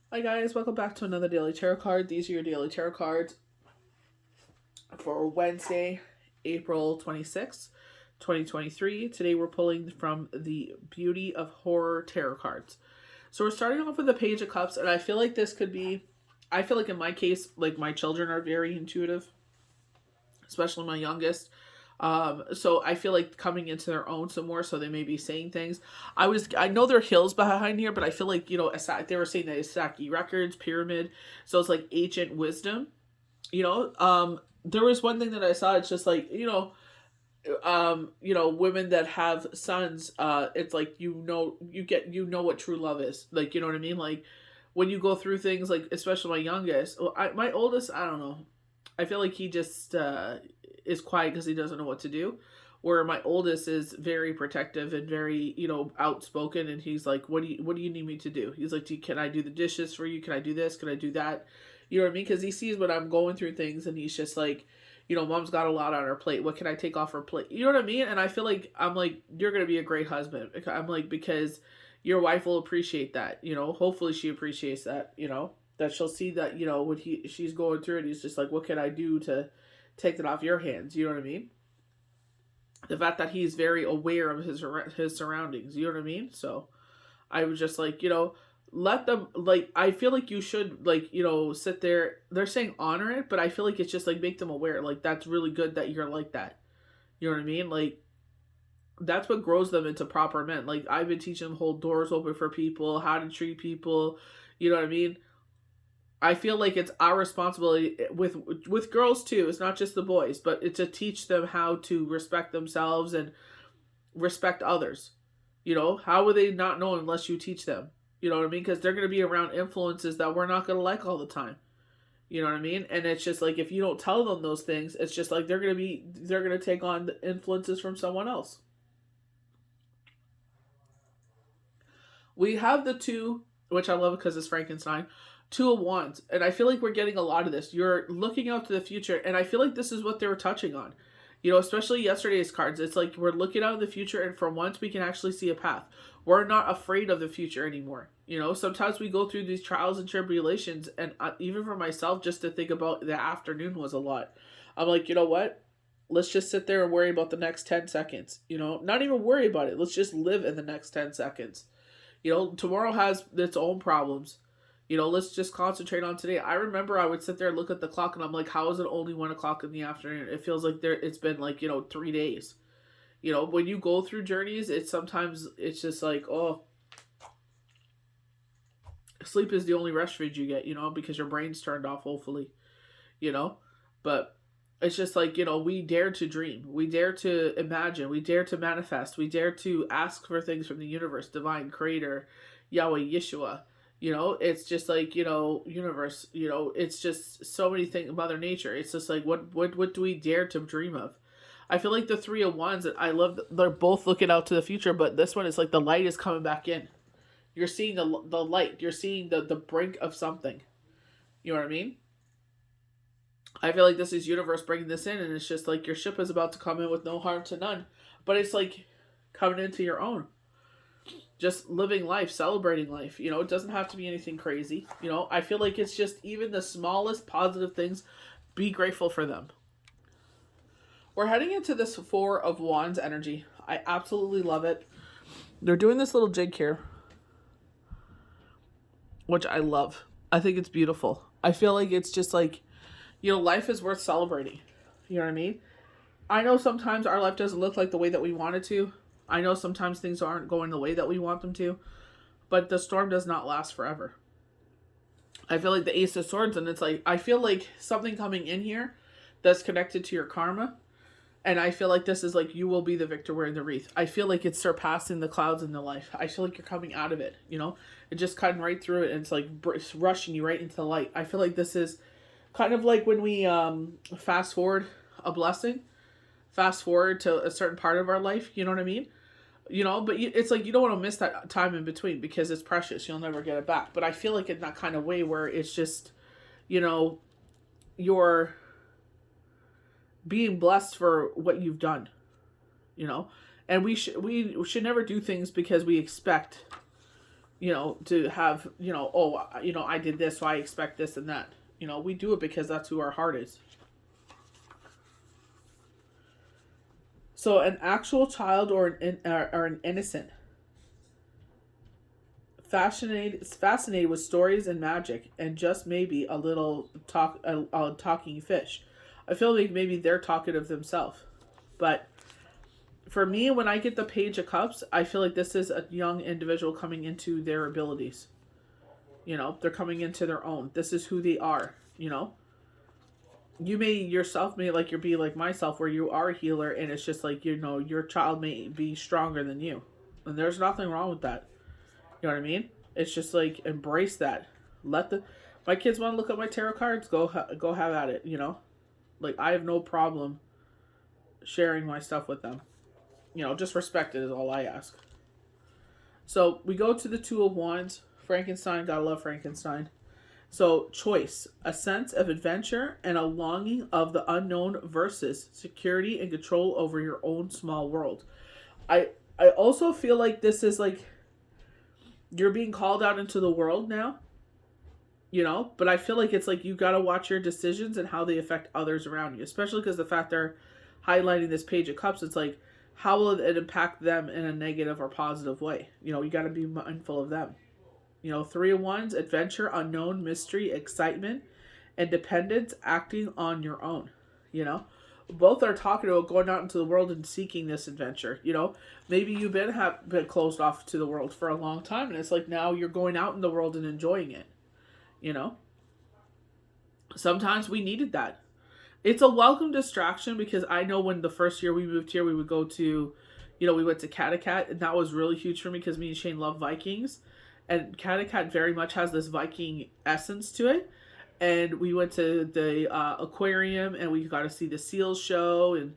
Hi guys, welcome back to another daily tarot card. These are your daily tarot cards for Wednesday, April 26th, 2023. Today we're pulling from the Beauty of Horror tarot cards. So we're starting off with the Page of Cups, and I feel like this could be, I feel like in my case, like my children are very intuitive, especially my youngest. So I feel like coming into their own some more, so they may be saying things. I know there are hills behind here, but I feel like, they were saying that Isaki records, pyramid, so it's like ancient wisdom, there was one thing that I saw, it's just like, women that have sons, it's like, what true love is. Like, you know what I mean? Like when you go through things, like, especially my youngest, my oldest, I don't know. I feel like he just is quiet because he doesn't know what to do. Where my oldest is very protective and very, outspoken, and he's like, what do you need me to do?" He's like, "Can I do the dishes for you? Can I do this? Can I do that?" You know what I mean? Because he sees when I'm going through things, and he's just like, "Mom's got a lot on her plate. What can I take off her plate?" You know what I mean? And I feel like I'm like, "You're gonna be a great husband." I'm like, because your wife will appreciate that. Hopefully she appreciates that. That she'll see that, when she's going through it, he's just like, "What can I do to take that off your hands?" You know what I mean? The fact that he's very aware of his surroundings. You know what I mean? So I was just like, let them, like, I feel like you should, like, sit there. They're saying honor it, but I feel like it's just like make them aware. Like, that's really good that you're like that. You know what I mean? Like, that's what grows them into proper men. Like, I've been teaching them hold doors open for people, how to treat people. You know what I mean? I feel like it's our responsibility with girls too. It's not just the boys, but it's to teach them how to respect themselves and respect others. How would they not know unless you teach them? You know what I mean? Because they're going to be around influences that we're not going to like all the time. You know what I mean? And it's just like, if you don't tell them those things, it's just like they're going to take on the influences from someone else. We have the two, which I love because it's Frankenstein, two of wands, and I feel like we're getting a lot of this. You're looking out to the future, and I feel like this is what they were touching on. Especially yesterday's cards. It's like we're looking out in the future, and for once we can actually see a path. We're not afraid of the future anymore. Sometimes we go through these trials and tribulations, and even for myself, just to think about the afternoon was a lot. I'm like, you know what? Let's just sit there and worry about the next 10 seconds. Not even worry about it. Let's just live in the next 10 seconds. Tomorrow has its own problems. Let's just concentrate on today. I remember I would sit there and look at the clock, and I'm like, how is it only 1 o'clock in the afternoon? It feels like it's been like, 3 days. When you go through journeys, it's just like, oh, sleep is the only refuge you get, because your brain's turned off, hopefully, you know? But it's just like, we dare to dream. We dare to imagine. We dare to manifest. We dare to ask for things from the universe, divine creator, Yahweh, Yeshua. It's just like, universe, it's just so many things, Mother Nature. It's just like, what do we dare to dream of? I feel like the three of wands that I love, they're both looking out to the future, but this one is like the light is coming back in. You're seeing the light. You're seeing the brink of something. You know what I mean? I feel like this is universe bringing this in, and it's just like your ship is about to come in with no harm to none. But it's like coming into your own. Just living life, celebrating life. It doesn't have to be anything crazy. I feel like it's just even the smallest positive things, be grateful for them. We're heading into this Four of Wands energy. I absolutely love it. They're doing this little jig here, which I love. I think it's beautiful. I feel like it's just like, life is worth celebrating. You know what I mean? I know sometimes our life doesn't look like the way that we want it to. I know sometimes things aren't going the way that we want them to. But the storm does not last forever. I feel like the Ace of Swords, and it's like, I feel like something coming in here that's connected to your karma. And I feel like this is like, you will be the victor wearing the wreath. I feel like it's surpassing the clouds in the life. I feel like you're coming out of it, It just cutting right through it, and it's like it's rushing you right into the light. I feel like this is kind of like when we fast forward a blessing, fast forward to a certain part of our life, you know what I mean? But it's like you don't want to miss that time in between because it's precious. You'll never get it back. But I feel like in that kind of way where it's just, you're being blessed for what you've done, and we should never do things because we expect to have, oh, I did this, so I expect this and that. We do it because that's who our heart is. So an actual child or an innocent, fascinated with stories and magic, and just maybe a little a talking fish. I feel like maybe they're talkative themselves, but for me, when I get the Page of Cups, I feel like this is a young individual coming into their abilities. They're coming into their own. This is who they are. You may yourself may like be like myself, where you are a healer, and it's just like your child may be stronger than you, and there's nothing wrong with that. You know what I mean? It's just like embrace that. Let my kids want to look at my tarot cards. Go have at it. Like I have no problem sharing my stuff with them. Just respect it is all I ask. So we go to the Two of Wands. Frankenstein, gotta love Frankenstein. So choice, a sense of adventure and a longing of the unknown versus security and control over your own small world. I also feel like this is like you're being called out into the world now, but I feel like it's like you gotta watch your decisions and how they affect others around you, especially because the fact they're highlighting this Page of Cups, it's like, how will it impact them in a negative or positive way? You got to be mindful of them. Three of Wands, adventure, unknown, mystery, excitement, independence, acting on your own. Both are talking about going out into the world and seeking this adventure. Maybe you've been closed off to the world for a long time, and it's like now you're going out in the world and enjoying it. Sometimes we needed that. It's a welcome distraction, because I know when the first year we moved here, we would go to, we went to Kattegat, and that was really huge for me because me and Shane love Vikings. And Kattegat very much has this Viking essence to it. And we went to the aquarium, and we got to see the seals show. And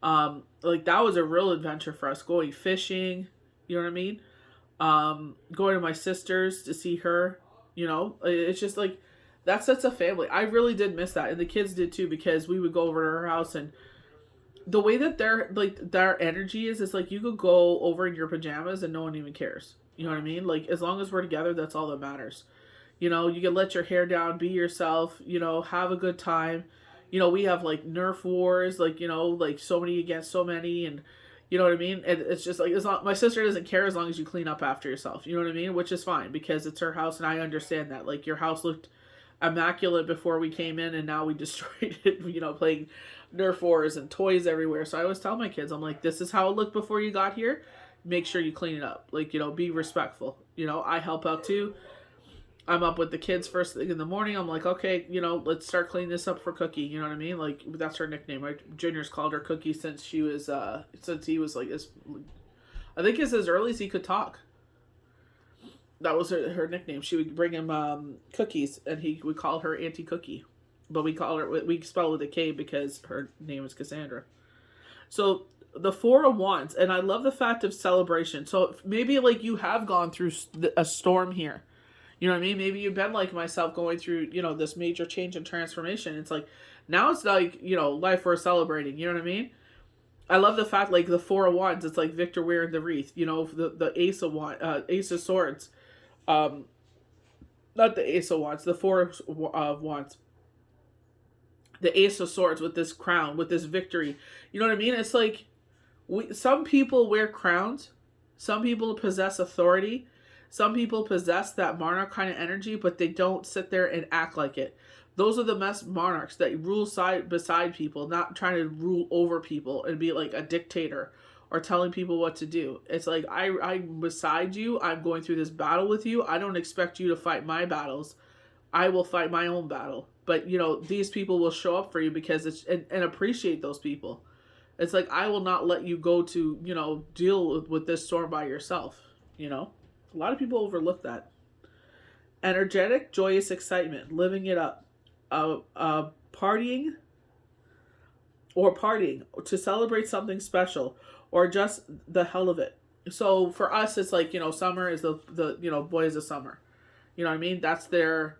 that was a real adventure for us, going fishing. You know what I mean? Going to my sister's to see her. It's just like, that sets a family. I really did miss that, and the kids did too, because we would go over to her house, and the way that their energy is like you could go over in your pajamas and no one even cares. You know what I mean? Like, as long as we're together, that's all that matters. You can let your hair down, be yourself. Have a good time. We have like Nerf wars, like so many against so many, and you know what I mean. And it's just like, my sister doesn't care as long as you clean up after yourself. You know what I mean? Which is fine, because it's her house, and I understand that. Like, your house looked immaculate before we came in, and now we destroyed it, playing Nerf wars and toys everywhere. So I always tell my kids, I'm like, this is how it looked before you got here. Make sure you clean it up. Like, be respectful. I help out too. I'm up with the kids first thing in the morning. I'm like, okay, let's start cleaning this up for Cookie. You know what I mean? Like, that's her nickname. Right? Junior's called her Cookie since he was like, I think it's as early as he could talk. That was her nickname. She would bring him cookies, and he would call her Auntie Cookie. But we spell it with a K because her name is Cassandra. So the Four of Wands, and I love the fact of celebration. So maybe like you have gone through a storm here. You know what I mean? Maybe you've been like myself, going through, this major change and transformation. It's like, now it's like, life worth celebrating. You know what I mean? I love the fact, like, the Four of Wands, it's like Victor wearing the wreath. The Ace of Swords. Not the Ace of Wands, the Four of Wands. The Ace of Swords with this crown, with this victory. You know what I mean? It's like, some people wear crowns. Some people possess authority. Some people possess that monarch kind of energy, but they don't sit there and act like it. Those are the best monarchs that rule beside people, not trying to rule over people and be like a dictator or telling people what to do. It's like, I'm beside you. I'm going through this battle with you. I don't expect you to fight my battles. I will fight my own battle. But, these people will show up for you because and appreciate those people. It's like, I will not let you go to, deal with this storm by yourself, A lot of people overlook that. Energetic, joyous excitement, living it up. Partying to celebrate something special, or just the hell of it. So for us, it's like, summer is the boys of summer. You know what I mean? That's their,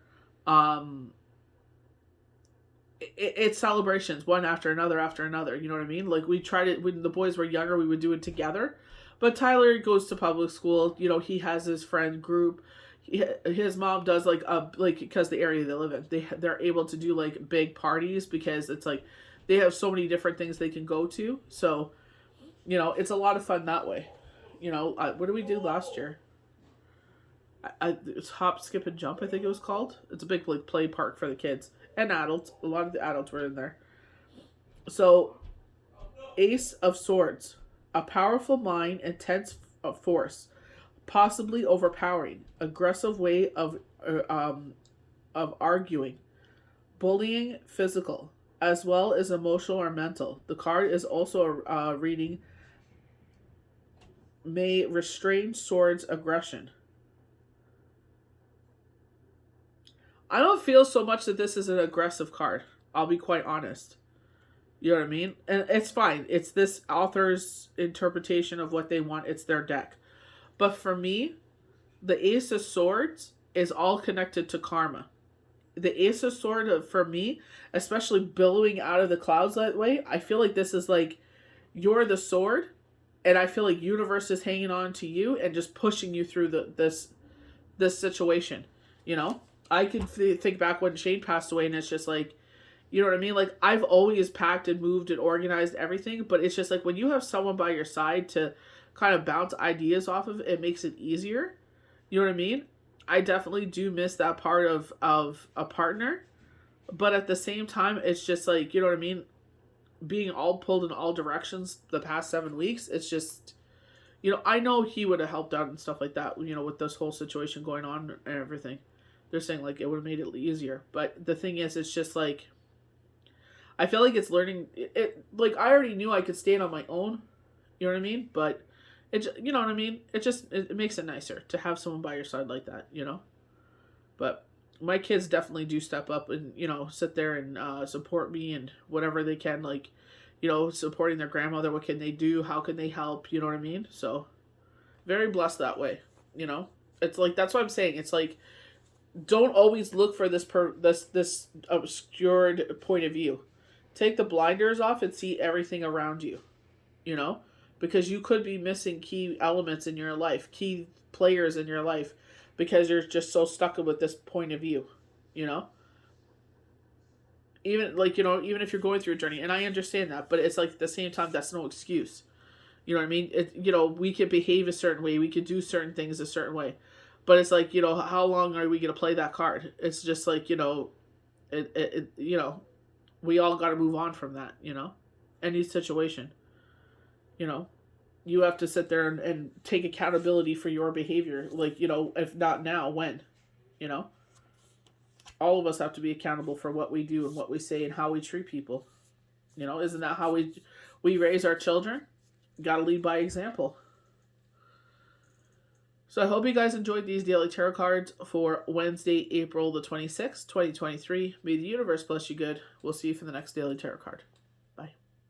it's celebrations, one after another. You know what I mean? Like, we tried it when the boys were younger, we would do it together. But Tyler goes to public school. You know, he has his friend group. His mom does like because the area they live in, they're able to do like big parties because it's like they have so many different things they can go to. So, you know, it's a lot of fun that way. You know, what did we do last year? It's hop, skip, and jump. I think it was called. It's a big like play park for the kids and adults. A lot of the adults were in there. So, Ace of Swords, a powerful mind, intense force, possibly overpowering, aggressive way of arguing, bullying, physical, as well as emotional or mental. The card is also reading may restrain swords aggression. I don't feel so much that this is an aggressive card. I'll be quite honest. You know what I mean? And it's fine. It's this author's interpretation of what they want. It's their deck. But for me, the Ace of Swords is all connected to karma. The Ace of Swords, for me, especially billowing out of the clouds that way, I feel like this is like you're the sword, and I feel like universe is hanging on to you and just pushing you through this situation. You know, I can think back when Shane passed away, and it's just like, you know what I mean? Like, I've always packed and moved and organized everything, but it's just like when you have someone by your side to kind of bounce ideas off of, it makes it easier. You know what I mean? I definitely do miss that part of a partner, but at the same time, it's just like, you know what I mean? Being all pulled in all directions the past 7 weeks, it's just, you know, I know he would have helped out and stuff like that, you know, with this whole situation going on and everything. They're saying like it would have made it easier, but the thing is, it's just like, I feel like it's learning it. Like, I already knew I could stand on my own. You know what I mean? But it, you know what I mean? It makes it nicer to have someone by your side like that, you know? But my kids definitely do step up and, you know, sit there and support me and whatever they can, like, you know, supporting their grandmother. What can they do? How can they help? You know what I mean? So very blessed that way, you know? It's like, that's what I'm saying. It's like, don't always look for this obscured point of view. Take the blinders off and see everything around you, you know, because you could be missing key elements in your life, key players in your life, because you're just so stuck with this point of view, you know. Even like, you know, even if you're going through a journey, and I understand that, but it's like at the same time, that's no excuse. You know what I mean? You know, we could behave a certain way, we could do certain things a certain way, but it's like, you know, how long are we going to play that card? It's just like, you know, you know, we all got to move on from that, you know, any situation, you know, you have to sit there and take accountability for your behavior. Like, you know, if not now, when, you know, all of us have to be accountable for what we do and what we say and how we treat people. You know, isn't that how we raise our children? Got to lead by example. So I hope you guys enjoyed these daily tarot cards for Wednesday, April the 26th, 2023. May the universe bless you good. We'll see you for the next daily tarot card.